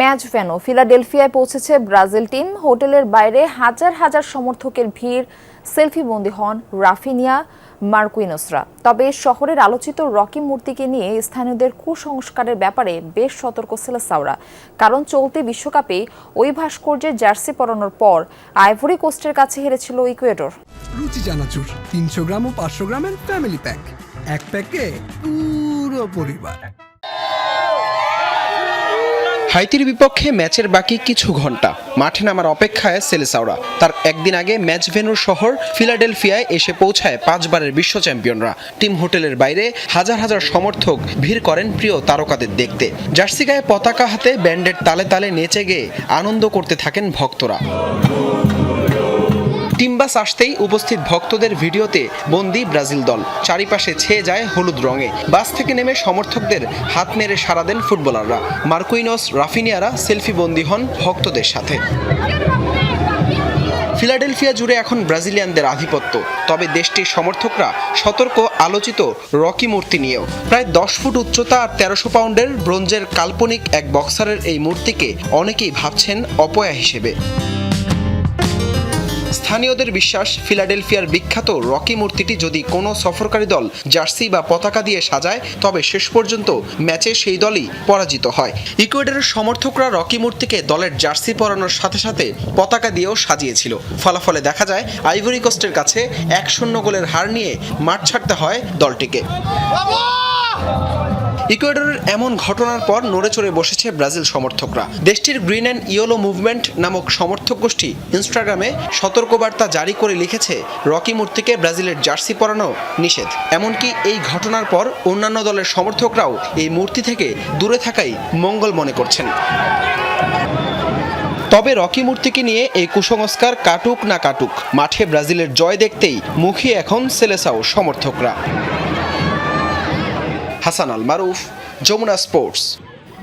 Match venue ফিলাডেলফিয়ায় পৌঁছেছে Brazil team. হোটেলের বাইরে হাজার হাজার সমর্থকের ভিড়, সেলফিবন্দি হন রাফিনিয়া, মার্কুইনোসরা। তবে শহরের আলোচিত রকি মূর্তিকে নিয়ে স্থানীয়দের কুসংস্কারের ব্যাপারে বেশ সতর্ক সেলেসাওরা। কারণ চলতি বিশ্বকাপে ওই ভাস্কর্যের জার্সি পরানোর পর আইভরি কোস্টের কাছে হেরেছিল ইকুয়েডর। রুচি চানাচুর 300 গ্রাম ও 500 গ্রামের ফ্যামিলি প্যাক, এক প্যাকে পুরো পরিবার। হাইতির বিপক্ষে ম্যাচের বাকি কিছু ঘন্টা মাঠে নামার অপেক্ষায় সেলেসাওরা। তার একদিন আগে ম্যাচ ভেন্যুর শহর ফিলাডেলফিয়ায় এসে পৌঁছায় 5 বারের বিশ্ব চ্যাম্পিয়নরা। টিম হোটেলের বাইরে হাজার হাজার সমর্থক ভিড় করেন প্রিয় তারকাদের দেখতে। জার্সি গায়ে পতাকা হাতে ব্যান্ডের তালে তালে নেচে গেয়ে আনন্দ করতে থাকেন ভক্তরা। টিম বাস আসতেই উপস্থিত ভক্তদের ভিডিওতে বন্দী ব্রাজিল দল। চারিপাশে ছেয়ে যায় হলুদ রঙে। বাস থেকে নেমে সমর্থকদের হাত নেড়ে সাড়া দেন ফুটবলাররা। মার্কুইনোস, রাফিনিয়ারা সেলফি বন্দী হন ভক্তদের সাথে। ফিলাডেলফিয়া জুড়ে এখন ব্রাজিলিয়ানদের আধিপত্য। তবে দেশটির সমর্থকরা সতর্ক আলোচিত রকি মূর্তি নিয়েও। প্রায় 10 ফুট উচ্চতা আর 1300 পাউন্ডের ব্রোঞ্জের কাল্পনিক এক বক্সারের এই মূর্তিকে অনেকেই ভাবছেন অপয়া হিসেবে। স্থানীয়দের বিশ্বাস, ফিলাডেলফিয়ার বিখ্যাত রকি মূর্তিটি যদি কোনো সফরকারী দল জার্সি বা পতাকা দিয়ে সাজায়, তবে শেষ পর্যন্ত ম্যাচে সেই দলই পরাজিত হয়। ইকুয়েডরের সমর্থকরা রকি মূর্তিকে দলের জার্সি পরানোর সাথে সাথে পতাকা দিয়েও সাজিয়েছিল। ফলাফলে দেখা যায় আইভরি কোস্টের কাছে 1-0 গোলের হার নিয়ে মাঠ ছাড়তে হয় দলটিকে। ইকুয়েডরের এমন ঘটনার পর নড়েচড়ে বসেছে ব্রাজিল সমর্থকরা। দেশটির গ্রিন অ্যান্ড ইয়েলো মুভমেন্ট নামক সমর্থক গোষ্ঠী ইনস্টাগ্রামে সতর্কবার্তা জারি করে লিখেছে, রকি মূর্তিকে ব্রাজিলের জার্সি পরানো নিষেধ। এমনকি এই ঘটনার পর অন্যান্য দলের সমর্থকরাও এই মূর্তি থেকে দূরে থাকাই মঙ্গল মনে করছেন। তবে রকি মূর্তিকে নিয়ে এই কুসংস্কার কাটুক না কাটুক, মাঠে ব্রাজিলের জয় দেখতেই মুখিয়ে এখন সেলেসাও সমর্থকরা। হাসান আল মারুফ, যমুনা স্পোর্টস।